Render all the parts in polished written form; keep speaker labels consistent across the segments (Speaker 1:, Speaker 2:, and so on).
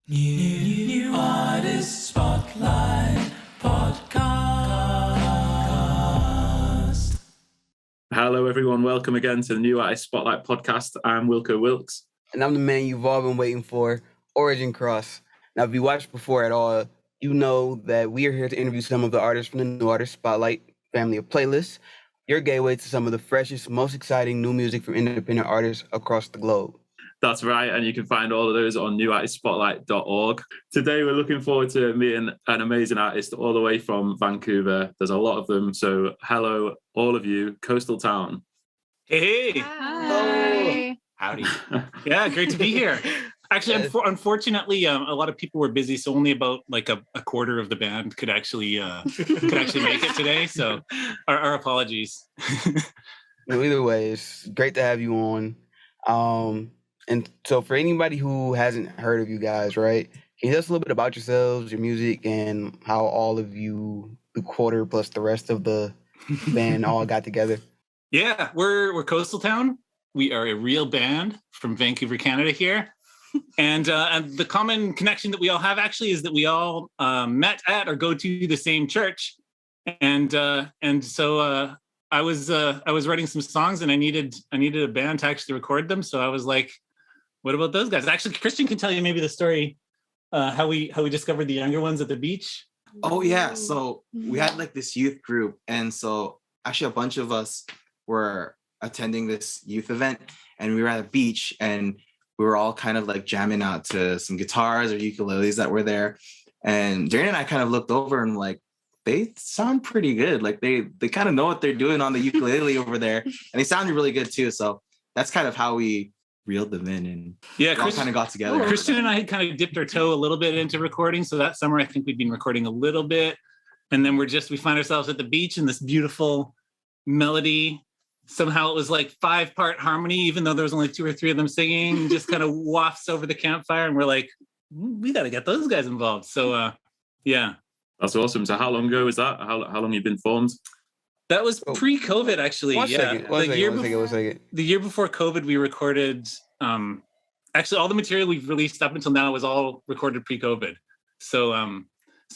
Speaker 1: New Artist Spotlight Podcast.
Speaker 2: Hello, everyone. Welcome again to the New Artist Spotlight Podcast. I'm Wilko Wilkes.
Speaker 3: And I'm the man you've all been waiting for, Crxss. Now, if you watched before at all, you know that we are here to interview some of the artists from the New Artist Spotlight family of playlists, your gateway to some of the freshest, most exciting new music from independent artists across the globe.
Speaker 2: That's right, and you can find all of those on newartistspotlight.org. Today, we're looking forward to meeting an amazing artist all the way from Vancouver. There's a lot of them, so hello, all of you, Coastal Town.
Speaker 4: Hey.
Speaker 5: Hi.
Speaker 4: Howdy. Yeah, great to be here. Actually, unfortunately, a lot of people were busy, so only about like a quarter of the band could actually make it today. So, our apologies.
Speaker 3: Either way, it's great to have you on. And so, for anybody who hasn't heard of you guys, right? Can you tell us a little bit about yourselves, your music, and how all of you, the quarter plus the rest of the band, all got together?
Speaker 4: Yeah, we're Coastal Town. We are a real band from Vancouver, Canada here. And the common connection that we all have actually is that we all met at or go to the same church. And so I was writing some songs and I needed a band to actually record them. So I was like, what about those guys? Actually, Christian can tell you maybe the story, how we discovered the younger ones at the beach.
Speaker 5: Oh yeah, so we had like this youth group, and so actually a bunch of us were attending this youth event, and we were at a beach, and we were all kind of like jamming out to some guitars or ukuleles that were there. And Darren and I kind of looked over and like, they sound pretty good. Like they kind of know what they're doing on the ukulele over there, and they sounded really good too. So that's kind of how we reeled them in, and
Speaker 4: yeah,
Speaker 5: all kind of got together.
Speaker 4: Christian and I had kind of dipped our toe a little bit into recording. So that summer, I think we'd been recording a little bit, and then we find ourselves at the beach and this beautiful melody. Somehow it was like 5-part harmony, even though there was only 2 or 3 of them singing, just kind of wafts over the campfire. And we're like, we got to get those guys involved. So, yeah.
Speaker 2: That's awesome. So how long ago was that? How long have you been formed?
Speaker 4: That was pre-COVID, actually.
Speaker 3: One second.
Speaker 4: The year before COVID, we recorded, actually all the material we've released up until now was all recorded pre-COVID. So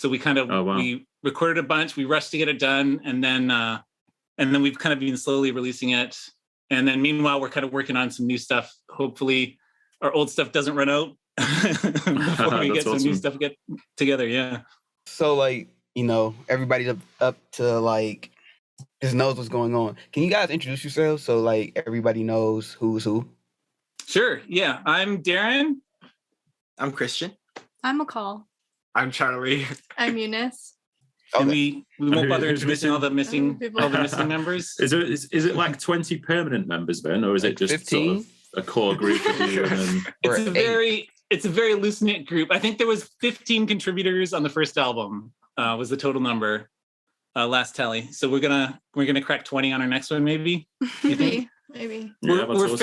Speaker 4: we kind of, we recorded a bunch, we rushed to get it done. And then we've kind of been slowly releasing it. And then meanwhile, we're kind of working on some new stuff. Hopefully our old stuff doesn't run out before we get some new stuff get together. Yeah.
Speaker 3: So like, everybody's up to like, just knows what's going on. Can you guys introduce yourselves so like everybody knows who's who?
Speaker 4: Sure. Yeah. I'm Darren.
Speaker 5: I'm Christian.
Speaker 6: I'm McCall.
Speaker 5: I'm Charlie.
Speaker 6: I'm Eunice.
Speaker 4: And we won't bother introducing all the missing members.
Speaker 2: Is it like 20 permanent members then, or is it just 15? Sort of a core group of you?
Speaker 4: It's a very loose knit group. I think there was 15 contributors on the first album. Was the total number last tally. So we're gonna crack 20 on our next one, maybe.
Speaker 6: Maybe.
Speaker 2: Yeah,
Speaker 4: we're
Speaker 2: awesome.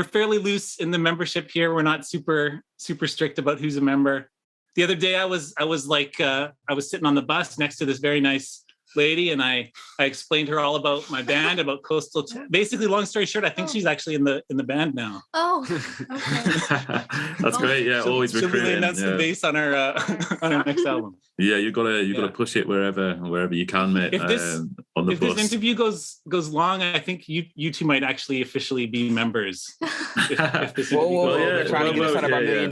Speaker 4: fairly loose in the membership here. We're not super strict about who's a member. The other day I was sitting on the bus next to this very nice lady, and I explained her all about my band, about Coastal. Basically, long story short, I think she's actually in the band now.
Speaker 6: Oh, okay.
Speaker 2: That's great. Yeah, always recruiting.
Speaker 4: That's the base on our next album.
Speaker 2: Yeah, you gotta push it wherever you can, mate.
Speaker 4: If this interview goes long, I think you two might actually officially be members. If this
Speaker 3: we're trying to get us out of our $1 million.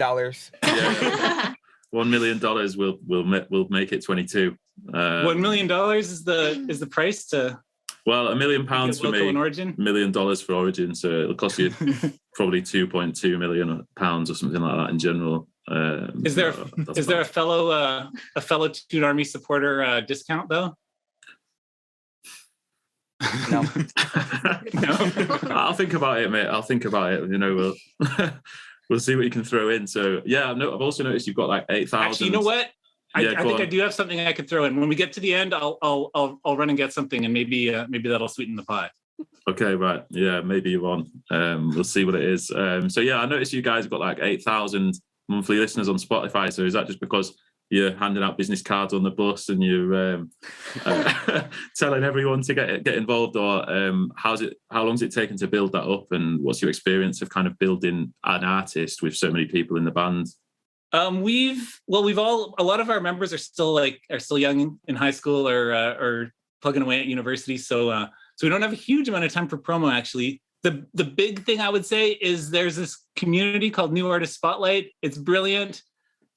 Speaker 2: Yeah. $1 million will make it 22.
Speaker 4: $1 million is the price to.
Speaker 2: Well, £1 million for me,
Speaker 4: Origin?
Speaker 2: $1 million for Origin, so it'll cost you probably £2.2 million or something like that in general.
Speaker 4: Is there a fellow Toon Army supporter discount though?
Speaker 3: No.
Speaker 4: No.
Speaker 2: I'll think about it, mate. I'll think about it. We'll see what you can throw in. So yeah, I've also noticed you've got like 8,000.
Speaker 4: Actually, you know what? I think I do have something I could throw in. When we get to the end, I'll run and get something, and maybe that'll sweeten the pie.
Speaker 2: Okay, right. Yeah, maybe you won't. We'll see what it is. So yeah, I noticed you guys have got like 8,000 monthly listeners on Spotify. So is that just because you're handing out business cards on the bus and you're telling everyone to get involved, or how long's it taken to build that up, and what's your experience of kind of building an artist with so many people in the band?
Speaker 4: We've a lot of our members are still young in high school or plugging away at university. So we don't have a huge amount of time for promo actually. The big thing I would say is there's this community called New Artist Spotlight. It's brilliant.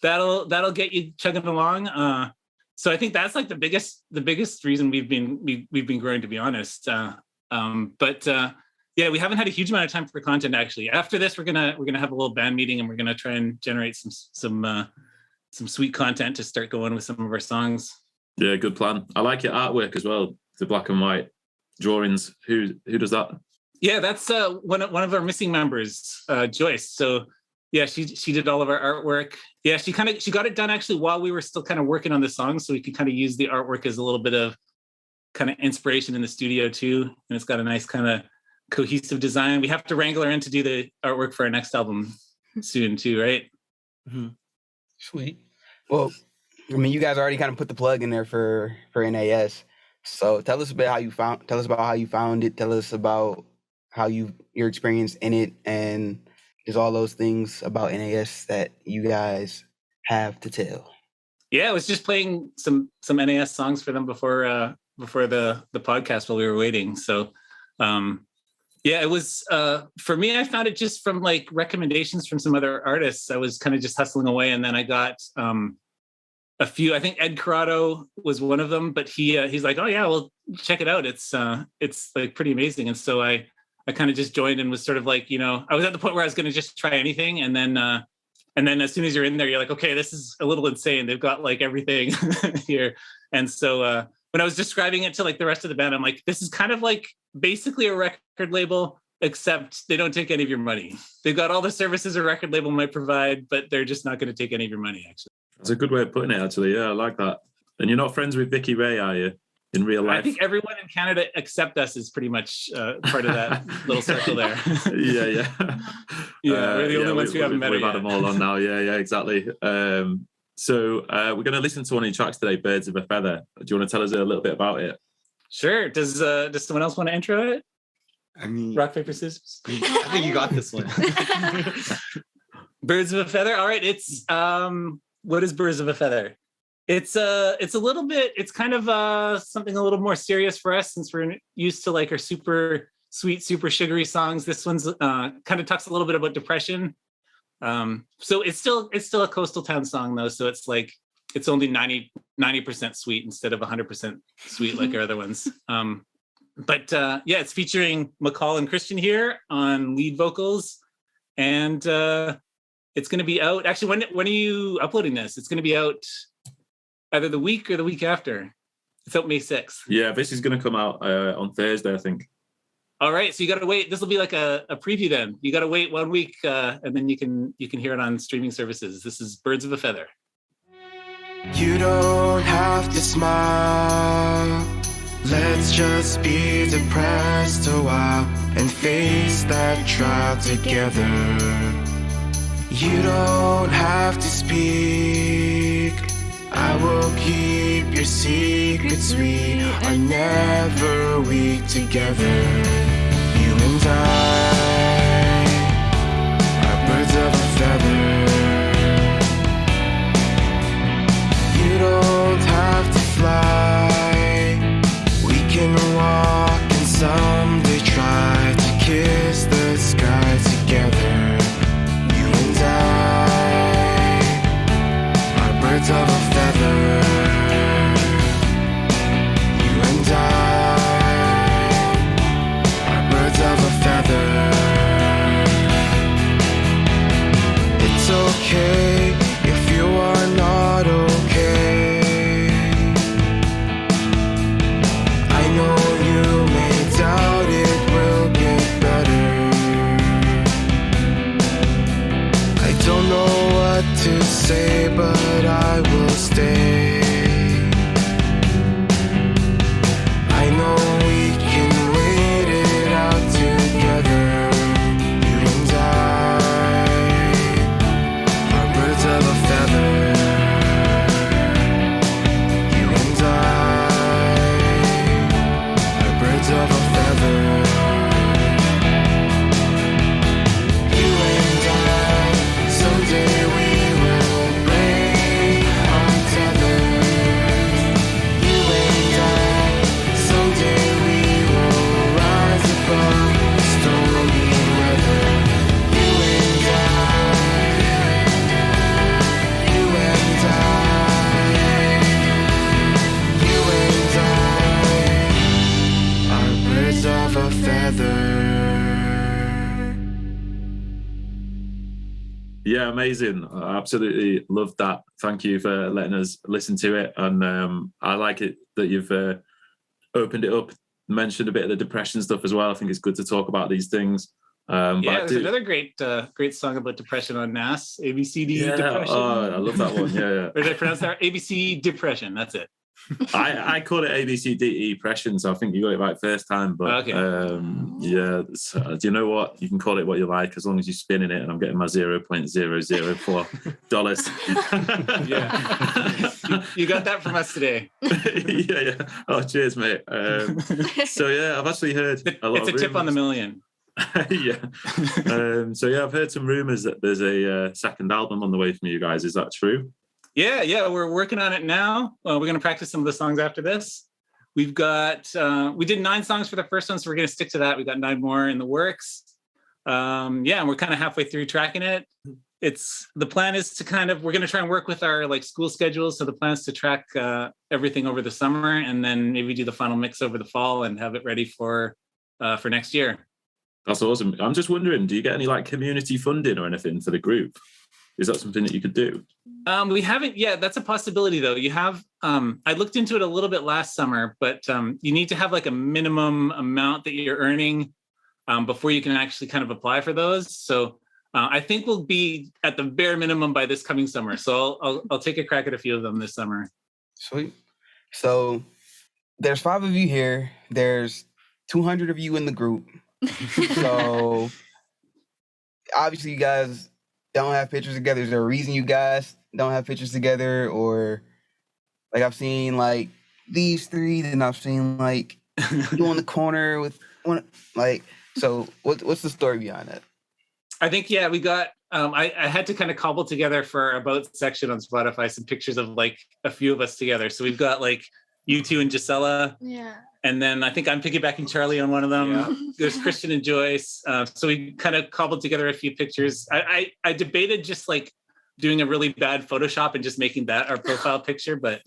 Speaker 4: That'll get you chugging along. So I think that's like the biggest reason we've been growing, to be honest. Yeah, we haven't had a huge amount of time for content actually. After this, we're gonna have a little band meeting and we're gonna try and generate some sweet content to start going with some of our songs.
Speaker 2: Yeah, good plan. I like your artwork as well. The black and white drawings. Who does that?
Speaker 4: Yeah, that's one of our missing members, Joyce. So yeah, she did all of our artwork. Yeah, she got it done actually while we were still kind of working on the song, so we could kind of use the artwork as a little bit of kind of inspiration in the studio too. And it's got a nice kind of cohesive design. We have to wrangle her in to do the artwork for our next album soon too, right?
Speaker 5: Mm-hmm.
Speaker 3: Sweet. Well, I mean, you guys already kind of put the plug in there for NAS. So tell us about how you found it. Tell us about how your experience in it, and just all those things about NAS that you guys have to tell.
Speaker 4: Yeah, I was just playing some NAS songs for them before the podcast while we were waiting. So yeah, it was for me, I found it just from like recommendations from some other artists. I was kind of just hustling away, and then I got a few. I think Ed Corrado was one of them, but he's like, oh yeah, well check it out. It's like pretty amazing. And so I kind of just joined and was sort of like, I was at the point where I was going to just try anything, and then as soon as you're in there, you're like, okay, this is a little insane. They've got like everything here. And so when I was describing it to like the rest of the band, I'm like, this is kind of like basically a record label, except they don't take any of your money. They've got all the services a record label might provide, but they're just not going to take any of your money, actually.
Speaker 2: That's a good way of putting it, actually. Yeah, I like that. And you're not friends with Vicky Ray, are you, in real life?
Speaker 4: I think everyone in Canada except us is pretty much part of that little circle there.
Speaker 2: Yeah.
Speaker 4: We're the only ones who haven't met her
Speaker 2: We've
Speaker 4: yet.
Speaker 2: had them all on now. Yeah, exactly. So we're going to listen to one of your tracks today, Birds of a Feather. Do you want to tell us a little bit about it?
Speaker 4: Sure. Does someone else want to intro it?
Speaker 5: I mean,
Speaker 4: Rock, paper, scissors.
Speaker 5: I think you got this one.
Speaker 4: Birds of a Feather. All right. It's what is Birds of a Feather? It's a little bit. It's kind of something a little more serious for us, since we're used to like our super sweet, super sugary songs. This one's kind of talks a little bit about depression. So it's still a coastal town song though. So it's like it's only 90% sweet instead of 100% sweet like our other ones. But yeah, it's featuring McCall and Christian here on lead vocals, and it's going to be out. Actually, when are you uploading this? It's going to be out either the week or the week after. It's out May 6th.
Speaker 2: Yeah, this is going to come out on Thursday, I think.
Speaker 4: All right, so you got to wait. This will be like a preview then. You got to wait 1 week, and then you can hear it on streaming services. This is Birds of a Feather.
Speaker 7: You don't have to smile. Let's just be depressed a while and face that trial together. You don't have to speak. I will keep your secrets. We are never weak together. You and I are birds of a feather. You don't have to fly. We can walk and someday try to kiss the sky together. You and I are birds of a feather. You and I are birds of a feather. It's okay if you are not okay. I know you may doubt it will get better. I don't know what to say, but I will stay. I know we can wait it out together. You and I are birds of a feather. You and I are birds of a feather. You and I, someday we will
Speaker 2: Yeah, amazing. I absolutely loved that. Thank you for letting us listen to it. And I like it that you've opened it up, mentioned a bit of the depression stuff as well. I think it's good to talk about these things.
Speaker 4: Yeah, there's another great song about depression on NAS, ABCD Depression.
Speaker 2: Oh, I love that one. Yeah.
Speaker 4: Or did I pronounce that? ABC Depression, that's it.
Speaker 2: I call it ABCDE depression, so I think you got it right first time. But yeah, so, do you know what? You can call it what you like as long as you're spinning it, and I'm getting my $0.004.
Speaker 4: Yeah, you got that from us today.
Speaker 2: Yeah. Oh, cheers, mate. So yeah, I've actually heard a lot. It's
Speaker 4: a tip on the million.
Speaker 2: Yeah. So yeah, I've heard some rumors that there's a second album on the way from you guys. Is that true?
Speaker 4: Yeah, we're working on it now. We're going to practice some of the songs after this. We've got, we did 9 songs for the first one, so we're going to stick to that. We got 9 more in the works. And we're kind of halfway through tracking it. The plan is to we're going to try and work with our school schedules. So the plan is to track everything over the summer and then maybe do the final mix over the fall and have it ready for next year.
Speaker 2: That's awesome. I'm just wondering, do you get any community funding or anything for the group? Is that something that you could do?
Speaker 4: We haven't yet. That's a possibility, though. You have. I looked into it a little bit last summer, but you need to have a minimum amount that you're earning before you can actually kind of apply for those. So I think we'll be at the bare minimum by this coming summer. So I'll take a crack at a few of them this summer.
Speaker 3: Sweet. So there's 5 of you here. There's 200 of you in the group. So obviously you guys don't have pictures together. Is there a reason you guys don't have pictures together? Or I've seen these 3, then I've seen you on the corner with one, so what's the story behind that?
Speaker 4: I think we got I had to kind of cobble together for our About section on Spotify some pictures of a few of us together. So we've got you 2 and Gisela.
Speaker 6: Yeah.
Speaker 4: And then I think I'm piggybacking Charlie on one of them. Yeah. There's Christian and Joyce. So we kind of cobbled together a few pictures. I debated just doing a really bad Photoshop and just making that our profile picture. But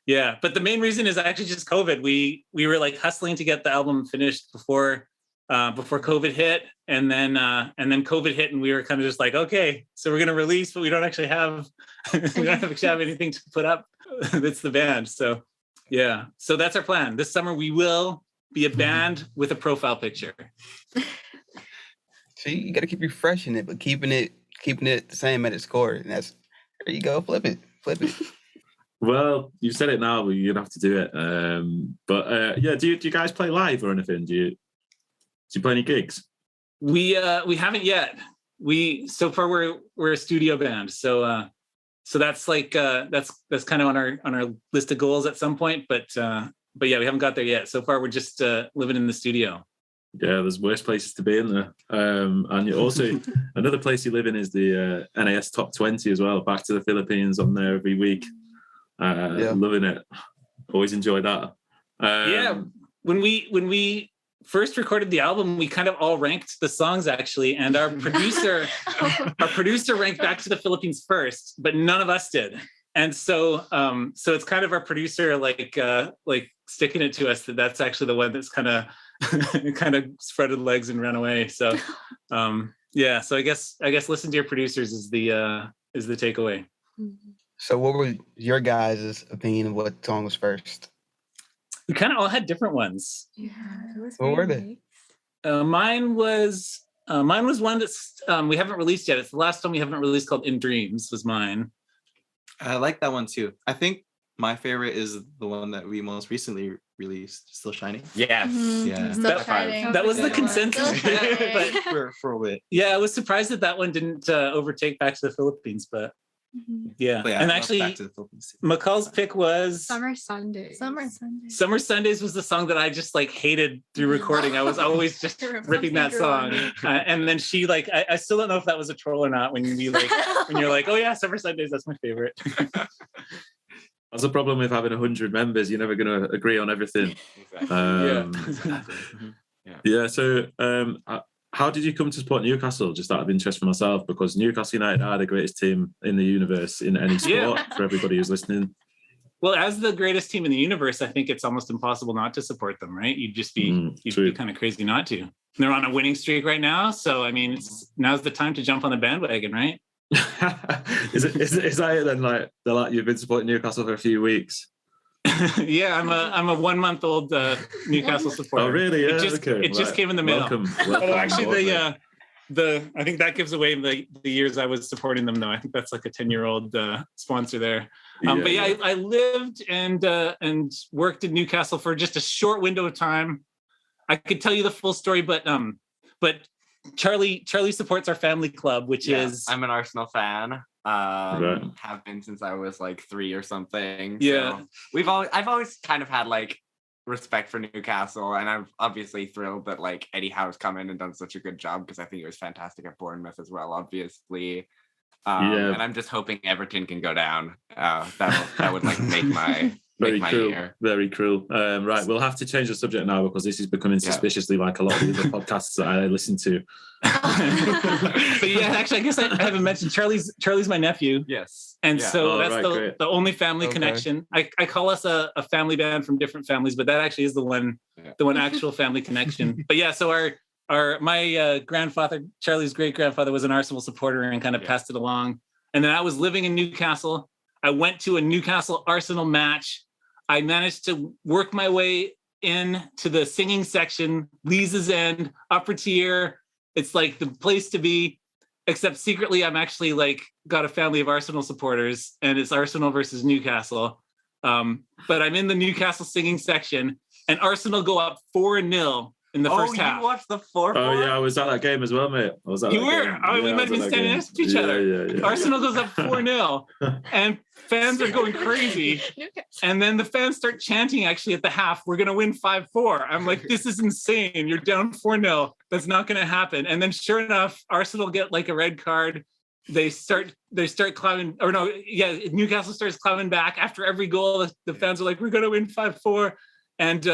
Speaker 4: yeah, but the main reason is actually just COVID. We were hustling to get the album finished before COVID hit. And then COVID hit and we were kind of just okay, so we're going to release, but we don't actually have, we don't actually have anything to put up. That's the band. So yeah, so that's our plan. This summer we will be a band with a profile picture.
Speaker 3: See, you got to keep refreshing it, but keeping it the same at its core. And there you go, flip it.
Speaker 2: Well, you said it now, but you're gonna have to do it. Yeah, do you guys play live or anything? Do you play any gigs?
Speaker 4: We haven't yet. So far we're a studio band. So that's that's kind of on our list of goals at some point, but yeah, we haven't got there yet. So far, we're just living in the studio.
Speaker 2: Yeah, there's worse places to be in there. And you also another place you live in is the NAS Top 20 as well. Back to the Philippines on there every week. Loving it. Always enjoy that.
Speaker 4: Yeah, when we first recorded the album, we kind of all ranked the songs actually, and our producer ranked Back to the Philippines first, but none of us did. And so it's kind of our producer sticking it to us that that's actually the one that's kind of spreaded legs and ran away. So yeah, so I guess listen to your producers is the takeaway.
Speaker 3: So what were your guys' opinion of what song was first?
Speaker 4: We kind of all had different ones.
Speaker 6: Yeah,
Speaker 3: what were they?
Speaker 4: Mine was one that's we haven't released yet. It's the last one we haven't released, called In Dreams was mine.
Speaker 5: I like that one too. I think my favorite is the one that we most recently released, Still Shining.
Speaker 4: Yeah.
Speaker 6: Mm-hmm.
Speaker 5: Yeah.
Speaker 6: Still Shining.
Speaker 4: That was the consensus.
Speaker 5: But for a bit.
Speaker 4: Yeah, I was surprised that one didn't overtake Back to the Philippines, but yeah.
Speaker 5: But yeah,
Speaker 4: and actually, McCall's pick was
Speaker 6: Summer Sundays.
Speaker 4: Summer Sundays was the song that I just hated through recording. I was always just ripping that song. And then she I still don't know if that was a troll or not when you when you're oh yeah, Summer Sundays, that's my favorite.
Speaker 2: That's the problem with having 100 members. You're never going to agree on everything.
Speaker 5: Exactly.
Speaker 2: Yeah. So how did you come to support Newcastle? Just out of interest for myself, because Newcastle United are the greatest team in the universe in any sport for everybody who's listening.
Speaker 4: Well, as the greatest team in the universe, I think it's almost impossible not to support them, right? You'd be kind of crazy not to. And they're on a winning streak right now, so I mean, now's the time to jump on the bandwagon, right?
Speaker 2: is that it then? Like they're like you've been supporting Newcastle for a few weeks.
Speaker 4: Yeah, I'm a 1 month old Newcastle supporter.
Speaker 2: Oh, really? Yeah,
Speaker 4: it just came in the mail.
Speaker 2: Welcome.
Speaker 4: Although actually, I think that gives away the years I was supporting them, though. I think that's like a 10-year-old sponsor there. But yeah, I lived and worked in Newcastle for just a short window of time. I could tell you the full story, but Charlie supports our family club, which is
Speaker 8: I'm an Arsenal fan.
Speaker 2: Right.
Speaker 8: Have been since I was like 3 or something.
Speaker 4: Yeah.
Speaker 8: So I've always kind of had like respect for Newcastle, and I'm obviously thrilled that like Eddie Howe's come in and done such a good job, because I think it was fantastic at Bournemouth as well, obviously. And I'm just hoping Everton can go down. That would like make my year.
Speaker 2: Very cruel. Right, we'll have to change the subject now, because this is becoming suspiciously like a lot of the other podcasts that I listen to.
Speaker 4: But yeah, actually, I guess I haven't mentioned Charlie's my nephew.
Speaker 8: Yes.
Speaker 4: And so that's the only family connection. I call us a family band from different families, but that actually is the one actual family connection. But yeah, so my grandfather, Charlie's great grandfather, was an Arsenal supporter and kind of passed it along. And then I was living in Newcastle. I went to a Newcastle Arsenal match. I managed to work my way in to the singing section, Lee's End, upper tier. It's like the place to be, except secretly I'm actually like got a family of Arsenal supporters, and it's Arsenal versus Newcastle. But I'm in the Newcastle singing section, and Arsenal go up 4-0 in the first half.
Speaker 8: Oh, you watched the 4-4?
Speaker 2: Oh yeah, I was at that game as well, mate. I was at
Speaker 4: You were? We might have been standing next to each other.
Speaker 2: Yeah.
Speaker 4: Arsenal goes up 4-0, and fans are going crazy. And then the fans start chanting actually at the half, we're going to win 5-4. I'm like, this is insane. You're down 4-0. That's not going to happen. And then sure enough, Arsenal get like a red card. They start climbing, Newcastle starts climbing back after every goal. The fans are like, we're going to win 5-4. And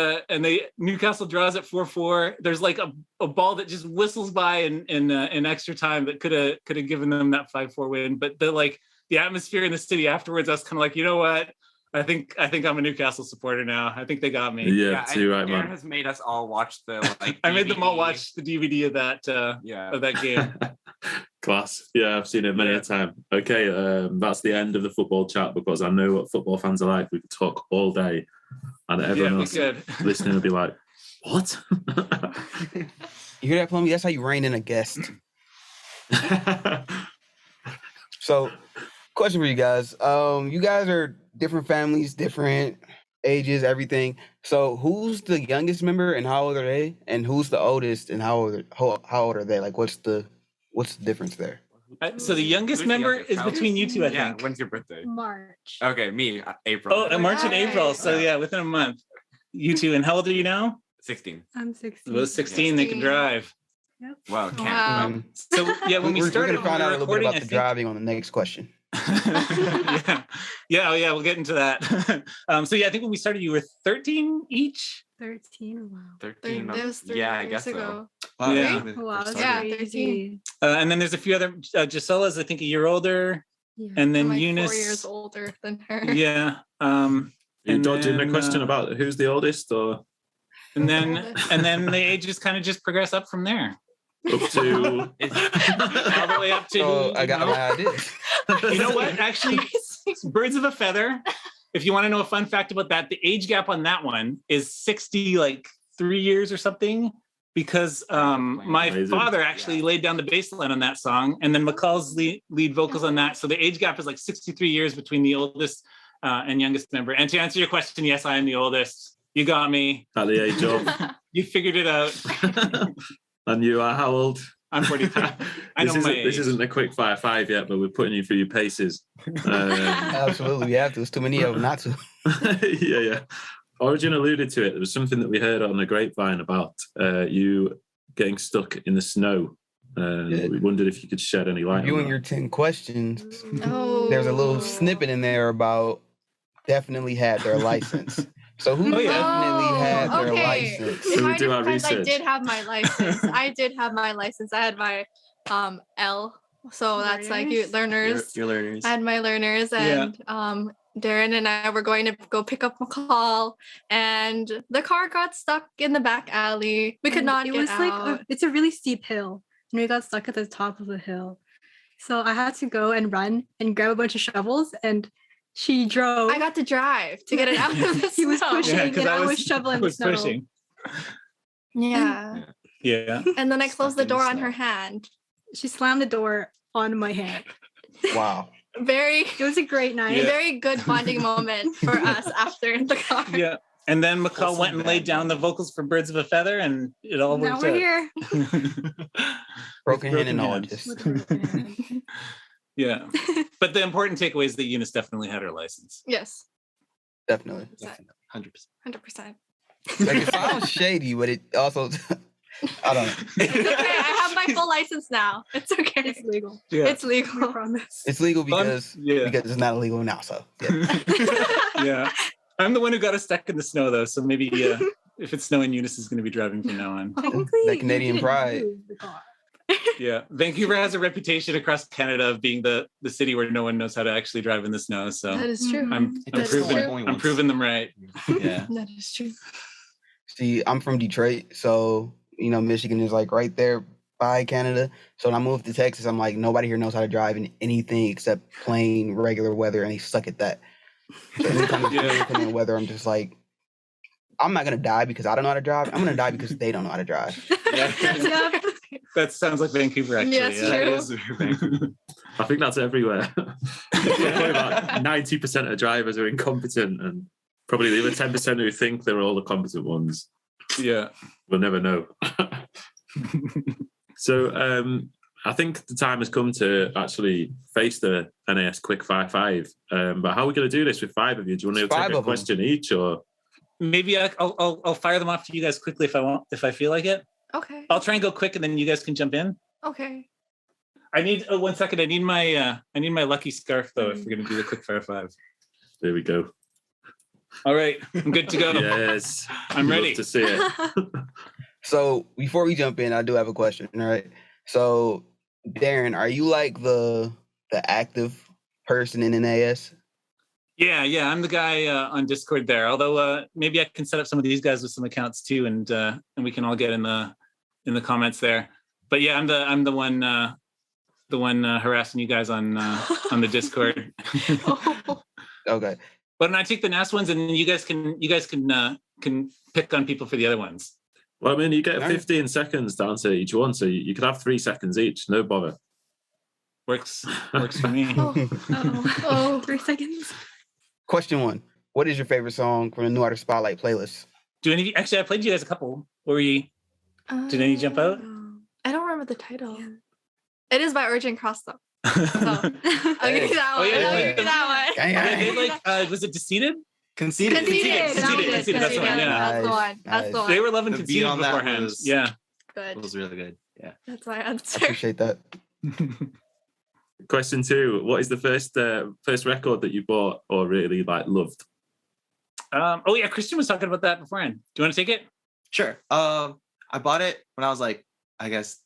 Speaker 4: Newcastle draws at 4-4. There's like a ball that just whistles by in extra time that could have given them that 5-4 win. But the atmosphere in the city afterwards, I was kind of like, you know what? I think I'm a Newcastle supporter now. I think they got me.
Speaker 2: Yeah, too right, man.
Speaker 8: Aaron has made us all watch the like.
Speaker 4: I made them all watch the DVD of that game.
Speaker 2: Class. Yeah, I've seen it many a time. Okay, that's the end of the football chat, because I know what football fans are like. We could talk all day, and everyone else listening will be like, "What?"
Speaker 3: You hear that, Plummy? That's how you rein in a guest. So, question for you guys. You guys are different families, different ages, everything. So, who's the youngest member and how old are they? And who's the oldest and how old are they? Like, what's the difference there?
Speaker 4: So the youngest member is between you two, I think.
Speaker 8: Yeah. When's your birthday?
Speaker 6: March.
Speaker 8: Okay, me, April.
Speaker 4: Oh, March and April. So yeah, within a month. You two. And how old are you now?
Speaker 8: 16.
Speaker 6: I'm 16.
Speaker 4: Well, 16, they can drive.
Speaker 6: Yep.
Speaker 8: Well, can't.
Speaker 6: Wow.
Speaker 4: So yeah, when we
Speaker 3: we're
Speaker 4: started,
Speaker 3: going to find out a little bit about the
Speaker 4: think...
Speaker 3: driving on the next question.
Speaker 4: yeah, we'll get into that. So yeah, I think when we started, you were 13 each.
Speaker 6: 13. Wow.
Speaker 8: 13.
Speaker 6: That was 3
Speaker 8: yeah, I
Speaker 6: years
Speaker 8: guess
Speaker 6: ago.
Speaker 8: so.
Speaker 5: Wow,
Speaker 4: Yeah.
Speaker 6: Wow,
Speaker 5: yeah.
Speaker 6: 13.
Speaker 4: And then there's a few other. Gisella's, I think, a year older.
Speaker 6: Yeah.
Speaker 4: And then
Speaker 6: I'm like
Speaker 4: Eunice.
Speaker 6: 4 years older than her.
Speaker 4: Yeah.
Speaker 2: Are you
Speaker 4: And
Speaker 2: dodging
Speaker 4: then,
Speaker 2: the question about who's the oldest, or
Speaker 4: and then the ages kind of just progress up from there.
Speaker 2: up to?
Speaker 4: All the way up to.
Speaker 3: Oh, I got my ideas.
Speaker 4: You know what? Actually, birds of a feather. If you want to know a fun fact about that, the age gap on that one is 3 years or something, because my
Speaker 2: Amazing.
Speaker 4: father actually laid down the bass line on that song, and then McCall's lead vocals on that. So the age gap is like 63 years between the oldest and youngest member. And to answer your question, yes, I am the oldest. You got me.
Speaker 2: At the age of?
Speaker 4: You figured it out.
Speaker 2: And you are how old?
Speaker 4: I'm 43. I know my age.
Speaker 2: This isn't a quick fire 5 yet, but we're putting you through your paces.
Speaker 3: Absolutely, we have to. There's too many of them not to.
Speaker 2: Yeah. Origin alluded to it. There was something that we heard on the grapevine about you getting stuck in the snow. We wondered if you could shed any light on
Speaker 3: Viewing
Speaker 2: that.
Speaker 3: your 10 questions,
Speaker 6: Oh.
Speaker 3: there's a little snippet in there about definitely had their license. So who definitely had their license?
Speaker 6: It
Speaker 2: So we
Speaker 6: might
Speaker 2: do
Speaker 6: have
Speaker 2: our
Speaker 6: because I
Speaker 2: research.
Speaker 6: did have my license. I did have my license. I had my L. So that's like
Speaker 5: Your
Speaker 6: learners.
Speaker 5: learners.
Speaker 6: I had my learners, and Darren and I were going to go pick up McCall, and the car got stuck in the back alley. We could not
Speaker 9: It
Speaker 6: get
Speaker 9: was
Speaker 6: out.
Speaker 9: like it's a really steep hill, and we got stuck at the top of the hill. So I had to go and run and grab a bunch of shovels, and she drove.
Speaker 6: I got to drive to get it out of the
Speaker 9: He was
Speaker 6: snow.
Speaker 9: pushing, and I was shoveling the snow.
Speaker 4: pushing.
Speaker 6: Yeah.
Speaker 4: Yeah.
Speaker 6: And then I
Speaker 5: Stuck
Speaker 6: closed the
Speaker 5: in the
Speaker 6: door on
Speaker 5: snow.
Speaker 6: her hand.
Speaker 9: She slammed the door on my hand.
Speaker 3: Wow.
Speaker 6: It
Speaker 9: was a great night.
Speaker 6: a very good bonding moment for us after in the car.
Speaker 4: Yeah. And then McCall
Speaker 5: Wholesome
Speaker 4: went and laid
Speaker 5: band
Speaker 4: down the
Speaker 5: moment.
Speaker 4: vocals for Birds of a Feather, and it all
Speaker 9: Now
Speaker 4: worked
Speaker 9: we're
Speaker 4: out.
Speaker 9: here.
Speaker 3: Broken
Speaker 4: broken
Speaker 3: hand
Speaker 4: hands.
Speaker 3: and
Speaker 4: Yeah. But the important takeaway is that Eunice definitely had her license.
Speaker 6: Yes,
Speaker 3: Definitely.
Speaker 5: Definitely. 100%.
Speaker 6: 100%.
Speaker 3: Like it sounds shady, but it also I don't know.
Speaker 6: It's okay. I have my full license now. It's okay.
Speaker 9: It's legal.
Speaker 4: Yeah.
Speaker 6: It's
Speaker 9: We
Speaker 6: legal.
Speaker 9: promise.
Speaker 3: It's legal because
Speaker 4: yeah.
Speaker 3: it's not illegal now. So yeah.
Speaker 4: Yeah. I'm the one who got us stuck in the snow, though. So maybe if it's snowing, Eunice is going to be driving from now on.
Speaker 3: That Canadian
Speaker 9: You didn't
Speaker 3: pride.
Speaker 9: move the car.
Speaker 4: Yeah. Vancouver has a reputation across Canada of being the city where no one knows how to actually drive in the snow. So
Speaker 6: That is true.
Speaker 4: I'm
Speaker 6: That's
Speaker 4: proving
Speaker 6: true.
Speaker 4: I'm proving them right.
Speaker 5: Yeah.
Speaker 6: That is true.
Speaker 3: See, I'm from Detroit, so Michigan is like right there by Canada. So when I moved to Texas, I'm like, nobody here knows how to drive in anything except plain regular weather, and they suck at that. So anytime it's really inclement weather, I'm just like, I'm not gonna die because I don't know how to drive. I'm gonna die because they don't know how to drive.
Speaker 4: Yeah.
Speaker 9: Yep.
Speaker 4: That sounds like Vancouver, actually.
Speaker 6: Yes,
Speaker 4: yeah.
Speaker 6: true.
Speaker 5: That is Vancouver.
Speaker 2: I think that's everywhere. Probably about 90% of drivers are incompetent, and probably the other 10% who think they're all the competent ones.
Speaker 4: Yeah.
Speaker 2: We'll never know. So I think the time has come to actually face the NAS Quick 5-5. But how are we going to do this with 5 of you? Do you want to
Speaker 3: It's 5
Speaker 2: take a
Speaker 3: of 'em.
Speaker 2: question each, or
Speaker 4: Maybe I'll fire them off to you guys quickly if I feel like it.
Speaker 6: Okay.
Speaker 4: I'll try and go quick, and then you guys can jump in.
Speaker 6: Okay.
Speaker 4: I need 1 second. I need my lucky scarf though. If we're gonna do the quick fire 5.
Speaker 2: there we go?
Speaker 4: All right, I'm good to go.
Speaker 2: Yes,
Speaker 4: I'm
Speaker 2: We'd love
Speaker 4: ready.
Speaker 2: to see it.
Speaker 3: So before we jump in, I do have a question. All right. So Darren, are you like the active person in NAS?
Speaker 4: Yeah, I'm the guy on Discord there. Although maybe I can set up some of these guys with some accounts too, and we can all get in the comments there. But yeah, I'm the one harassing you guys on the Discord.
Speaker 6: Oh.
Speaker 3: Okay.
Speaker 4: But I take the NAS ones, and you guys can pick on people for the other ones.
Speaker 2: Well, I mean, you get
Speaker 3: All right.
Speaker 2: 15 seconds to answer each one, so you could have 3 seconds each. No bother.
Speaker 4: Works for me.
Speaker 6: Oh.
Speaker 9: 3 seconds.
Speaker 3: Question 1. What is your favorite song from the New Artist Spotlight playlist?
Speaker 4: Do any of you, actually? I played you guys a couple. Did any jump out?
Speaker 6: I don't remember the title.
Speaker 9: Yeah.
Speaker 6: It is by Urgent Cross though. So I'll give you that
Speaker 4: Oh,
Speaker 6: one.
Speaker 4: yeah,
Speaker 6: I'll
Speaker 4: yeah.
Speaker 6: give you that one.
Speaker 3: Gang,
Speaker 4: Yeah,
Speaker 3: gang.
Speaker 4: they like was it Conceited?
Speaker 5: Conceded.
Speaker 6: Conceded. That was it.
Speaker 4: Conceded, that's the one, yeah.
Speaker 6: That's the
Speaker 3: Nice,
Speaker 6: one. That's the
Speaker 3: nice.
Speaker 6: one.
Speaker 4: They were loving
Speaker 5: The beat
Speaker 4: Conceited
Speaker 5: on that
Speaker 4: beforehand.
Speaker 5: was-
Speaker 4: Yeah.
Speaker 5: It
Speaker 6: Good.
Speaker 5: was really good. Yeah.
Speaker 6: That's my
Speaker 3: I
Speaker 6: answer.
Speaker 3: appreciate that.
Speaker 2: Question 2. What is the first record that you bought or really loved?
Speaker 4: Oh yeah, Christian was talking about that beforehand. Do you want to take it?
Speaker 5: Sure. I bought it when I was like, I guess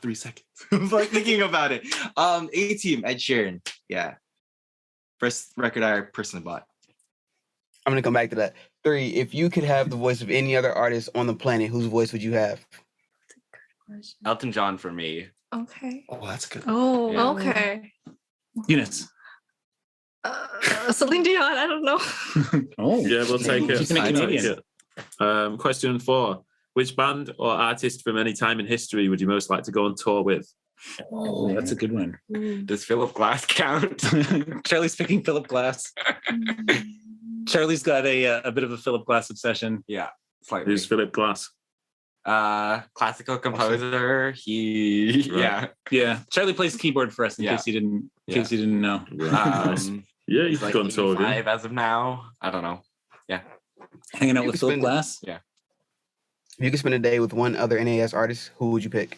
Speaker 5: 3 seconds. I was like thinking about it. A-Team, Ed Sheeran. Yeah. First record I personally bought.
Speaker 3: I'm gonna come back to that. 3. If you could have the voice of any other artist on the planet, whose voice would you have?
Speaker 8: Elton John for me.
Speaker 6: Okay.
Speaker 5: Oh, that's good.
Speaker 9: Oh.
Speaker 8: Yeah.
Speaker 6: Okay.
Speaker 4: Eunice.
Speaker 6: Celine Dion. I don't know.
Speaker 4: Oh
Speaker 2: Yeah, we'll take it.
Speaker 4: She's a
Speaker 2: I'll take
Speaker 4: Canadian.
Speaker 2: it. Question 4. Which band or artist from any time in history would you most like to go on tour with?
Speaker 4: Oh, that's a good one.
Speaker 8: Does Philip Glass count?
Speaker 4: Charlie's picking Philip Glass. Charlie's got a bit of a Philip Glass obsession.
Speaker 8: Yeah, slightly.
Speaker 2: Who's Philip Glass?
Speaker 8: Classical composer. He
Speaker 2: Right.
Speaker 8: yeah.
Speaker 4: Yeah, Charlie plays keyboard for us in
Speaker 8: Yeah.
Speaker 4: case you didn't
Speaker 8: Yeah.
Speaker 4: know.
Speaker 2: Nice. Yeah, you
Speaker 8: He's
Speaker 2: could
Speaker 8: like
Speaker 2: go on tour with him.
Speaker 8: 85 as of now. I don't know.
Speaker 4: Hanging out
Speaker 3: You
Speaker 4: with
Speaker 3: could
Speaker 4: Philip
Speaker 3: spend-
Speaker 4: Glass.
Speaker 3: If you could spend a day with one other NAS artist, who would you pick?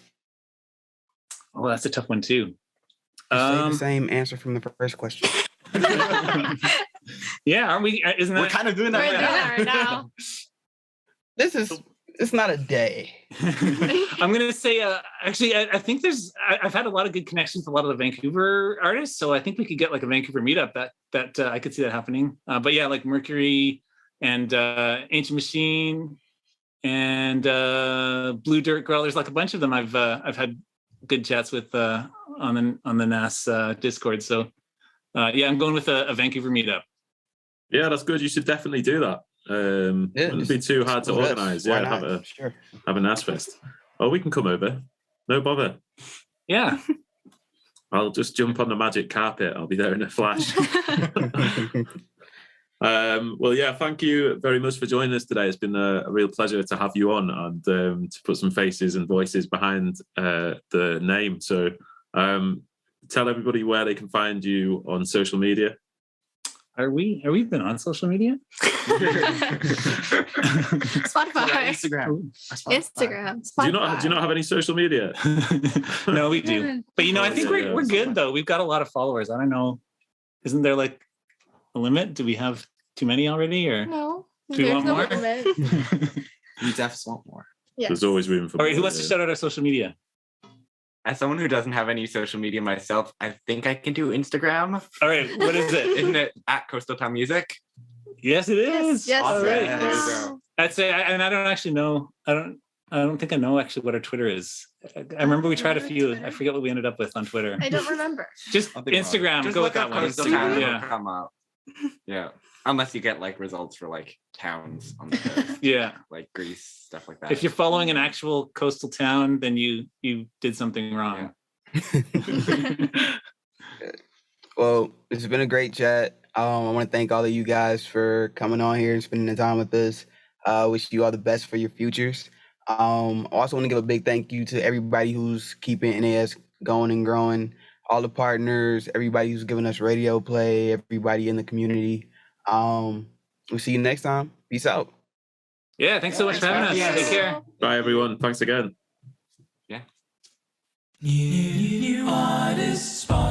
Speaker 4: Oh, that's a tough one too.
Speaker 3: Just say the same answer from the first question.
Speaker 4: Yeah, aren't we? Isn't
Speaker 5: We're
Speaker 4: that
Speaker 5: kind of doing
Speaker 6: We're
Speaker 5: that
Speaker 6: doing
Speaker 5: right
Speaker 6: that right now.
Speaker 3: This is it's not a day.
Speaker 4: I'm gonna say, actually, I think I've had a lot of good connections with a lot of the Vancouver artists, so I think we could get like a Vancouver meetup that I could see that happening. But yeah, like Mercury and Ancient Machine and Blue Dirt Girl. There's like a bunch of them I've had good chats with on the NAS Discord. So yeah, I'm going with a Vancouver meetup.
Speaker 2: Yeah, that's good. You should definitely do that. Wouldn't be too hard to organise. Yeah, have a NAS fest. Oh, we can come over. No bother.
Speaker 4: Yeah.
Speaker 2: I'll just jump on the magic carpet. I'll be there in a flash. Well, yeah, thank you very much for joining us today. It's been a real pleasure to have you on and to put some faces and voices behind the name. So tell everybody where they can find you on social media.
Speaker 4: Are we been on social media?
Speaker 6: Spotify.
Speaker 5: Instagram.
Speaker 6: Instagram.
Speaker 2: Do you not have any social media?
Speaker 4: No, we do. But I think we're good though. We've got a lot of followers. I don't know. Isn't there like a limit? Do we have too many already, or
Speaker 6: no?
Speaker 4: Do we want more?
Speaker 5: We definitely want more.
Speaker 6: Yes.
Speaker 2: There's always room for
Speaker 4: All right,
Speaker 2: more.
Speaker 4: who wants to shout out our social media?
Speaker 8: As someone who doesn't have any social media myself, I think I can do Instagram.
Speaker 4: All right, what is it?
Speaker 8: Isn't it at Coastal Town Music?
Speaker 4: Yes, it is.
Speaker 6: Yes.
Speaker 4: All right.
Speaker 8: There you go.
Speaker 4: I'd say, and I don't actually know. I don't think I know actually what our Twitter is. I remember we tried a few. I forget what we ended up with on Twitter.
Speaker 6: I don't remember.
Speaker 4: Just Instagram.
Speaker 8: Just
Speaker 4: Go with
Speaker 8: look
Speaker 4: that
Speaker 8: up
Speaker 4: one.
Speaker 8: Coastal Town,
Speaker 4: Yeah.
Speaker 8: it'll come up. Yeah. Unless you get like results for like towns on the coast,
Speaker 4: Yeah.
Speaker 8: like Greece, stuff like that.
Speaker 4: If you're following an actual coastal town, then you did something wrong.
Speaker 3: Well, it's been a great chat. I want to thank all of you guys for coming on here and spending the time with us. Wish you all the best for your futures. Also want to give a big thank you to everybody who's keeping NAS going and growing, all the partners, everybody who's giving us radio play, everybody in the community. We'll see you next time. Peace out.
Speaker 4: Yeah, thanks so much for having us. Take care.
Speaker 2: Bye, everyone. Thanks again.
Speaker 1: New artist spot.